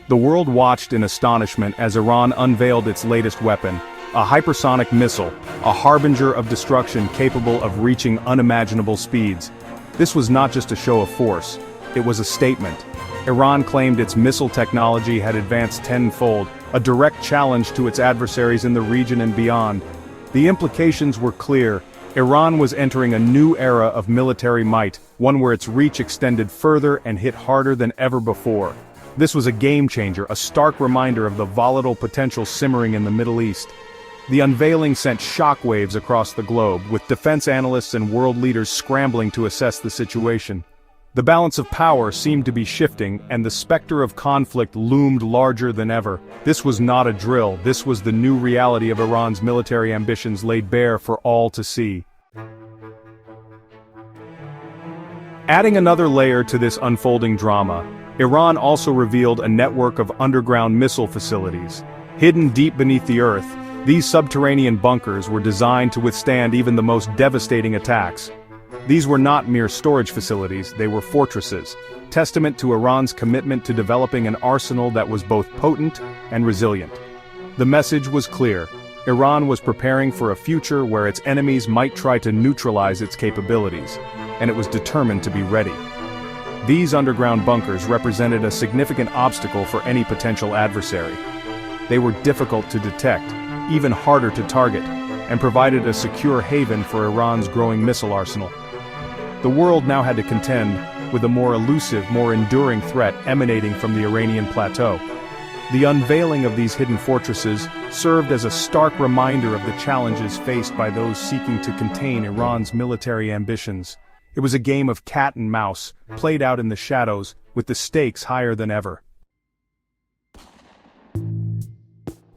The world watched in astonishment as Iran unveiled its latest weapon, a hypersonic missile, a harbinger of destruction capable of reaching unimaginable speeds. This was not just a show of force, it was a statement. Iran claimed its missile technology had advanced tenfold, a direct challenge to its adversaries in the region and beyond. The implications were clear. Iran was entering a new era of military might, one where its reach extended further and hit harder than ever before. This was a game-changer, a stark reminder of the volatile potential simmering in the Middle East. The unveiling sent shockwaves across the globe, with defense analysts and world leaders scrambling to assess the situation. The balance of power seemed to be shifting, and the specter of conflict loomed larger than ever. This was not a drill, this was the new reality of Iran's military ambitions laid bare for all to see. Adding another layer to this unfolding drama, Iran also revealed a network of underground missile facilities. Hidden deep beneath the earth, these subterranean bunkers were designed to withstand even the most devastating attacks. These were not mere storage facilities, they were fortresses, testament to Iran's commitment to developing an arsenal that was both potent and resilient. The message was clear. Iran was preparing for a future where its enemies might try to neutralize its capabilities, and it was determined to be ready. These underground bunkers represented a significant obstacle for any potential adversary. They were difficult to detect, even harder to target, and provided a secure haven for Iran's growing missile arsenal. The world now had to contend with a more elusive, more enduring threat emanating from the Iranian plateau. The unveiling of these hidden fortresses served as a stark reminder of the challenges faced by those seeking to contain Iran's military ambitions. It was a game of cat and mouse, played out in the shadows, with the stakes higher than ever.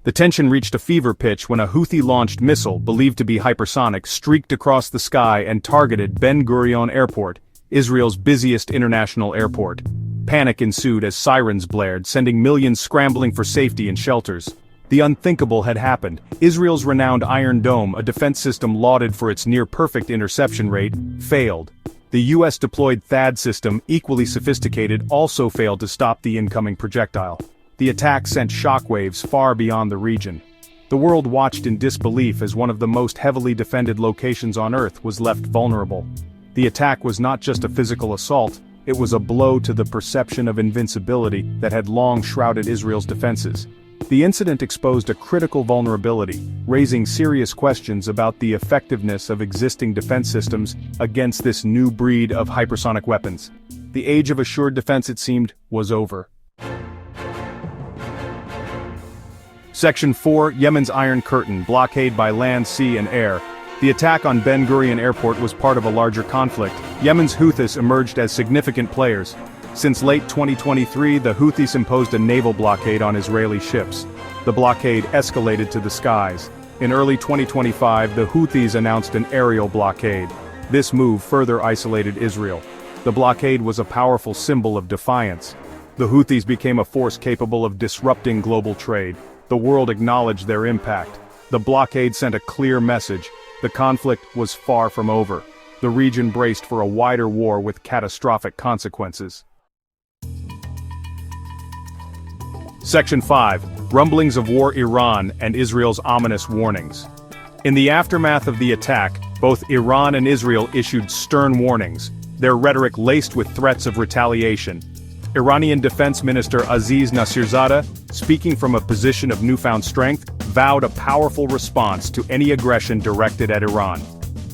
The tension reached a fever pitch when a Houthi-launched missile, believed to be hypersonic, streaked across the sky and targeted Ben Gurion Airport, Israel's busiest international airport. Panic ensued as sirens blared, sending millions scrambling for safety in shelters. The unthinkable had happened. Israel's renowned Iron Dome, a defense system lauded for its near-perfect interception rate, failed. The US deployed THAAD system, equally sophisticated, also failed to stop the incoming projectile. The attack sent shockwaves far beyond the region. The world watched in disbelief as one of the most heavily defended locations on Earth was left vulnerable. The attack was not just a physical assault, it was a blow to the perception of invincibility that had long shrouded Israel's defenses. The incident exposed a critical vulnerability, raising serious questions about the effectiveness of existing defense systems against this new breed of hypersonic weapons. The age of assured defense, it seemed, was over. Section 4, Yemen's Iron Curtain, blockade by land, sea and air. The attack on Ben Gurion Airport was part of a larger conflict. Yemen's Houthis emerged as significant players. Since late 2023, the Houthis imposed a naval blockade on Israeli ships. The blockade escalated to the skies. In early 2025, the Houthis announced an aerial blockade. This move further isolated Israel. The blockade was a powerful symbol of defiance. The Houthis became a force capable of disrupting global trade. The world acknowledged their impact. The blockade sent a clear message. The conflict was far from over. The region braced for a wider war with catastrophic consequences. Section 5, Rumblings of War, Iran and Israel's ominous warnings. In the aftermath of the attack, both Iran and Israel issued stern warnings, their rhetoric laced with threats of retaliation. Iranian Defense Minister Aziz Nasirzadeh, speaking from a position of newfound strength, vowed a powerful response to any aggression directed at Iran.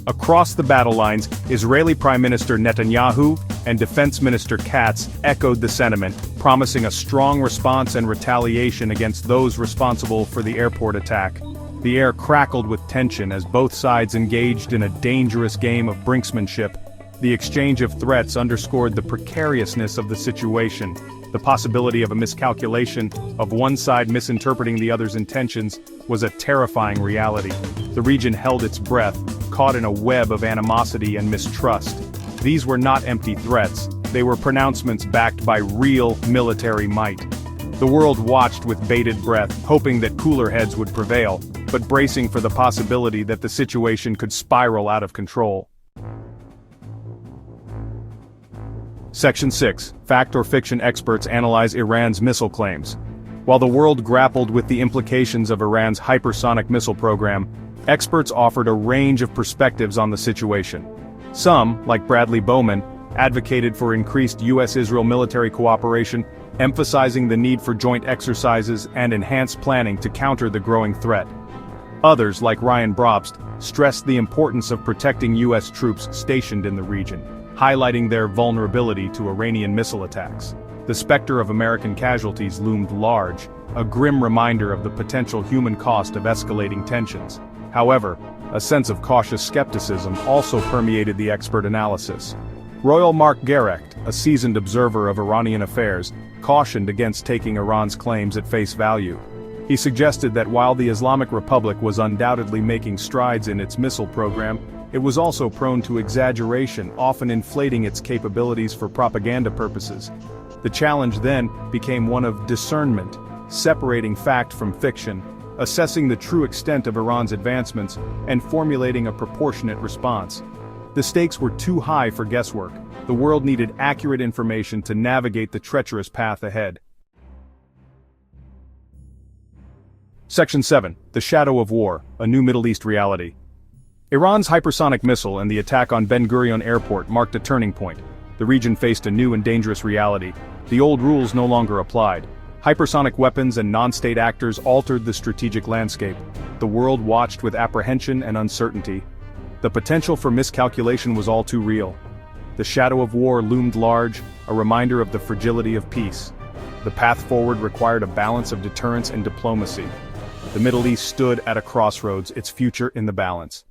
Across the battle lines, Israeli Prime Minister Netanyahu and Defense Minister Katz echoed the sentiment, promising a strong response and retaliation against those responsible for the airport attack. The air crackled with tension as both sides engaged in a dangerous game of brinksmanship. The exchange of threats underscored the precariousness of the situation. The possibility of a miscalculation, of one side misinterpreting the other's intentions, was a terrifying reality. The region held its breath, caught in a web of animosity and mistrust. These were not empty threats, they were pronouncements backed by real military might. The world watched with bated breath, hoping that cooler heads would prevail, but bracing for the possibility that the situation could spiral out of control. Section 6. Fact or fiction experts analyze Iran's missile claims. While the world grappled with the implications of Iran's hypersonic missile program, experts offered a range of perspectives on the situation. Some, like Bradley Bowman, advocated for increased U.S.-Israel military cooperation, emphasizing the need for joint exercises and enhanced planning to counter the growing threat. Others, like Ryan Brobst, stressed the importance of protecting U.S. troops stationed in the region, highlighting their vulnerability to Iranian missile attacks. The specter of American casualties loomed large, a grim reminder of the potential human cost of escalating tensions. However, a sense of cautious skepticism also permeated the expert analysis. Royal Mark Garrecht, a seasoned observer of Iranian affairs, cautioned against taking Iran's claims at face value. He suggested that while the Islamic Republic was undoubtedly making strides in its missile program, it was also prone to exaggeration, often inflating its capabilities for propaganda purposes. The challenge then became one of discernment, separating fact from fiction, assessing the true extent of Iran's advancements, and formulating a proportionate response. The stakes were too high for guesswork. The world needed accurate information to navigate the treacherous path ahead. Section 7. The Shadow of War, a New Middle East Reality. Iran's hypersonic missile and the attack on Ben Gurion Airport marked a turning point. The region faced a new and dangerous reality. The old rules no longer applied. Hypersonic weapons and non-state actors altered the strategic landscape. The world watched with apprehension and uncertainty. The potential for miscalculation was all too real. The shadow of war loomed large, a reminder of the fragility of peace. The path forward required a balance of deterrence and diplomacy. The Middle East stood at a crossroads, its future in the balance.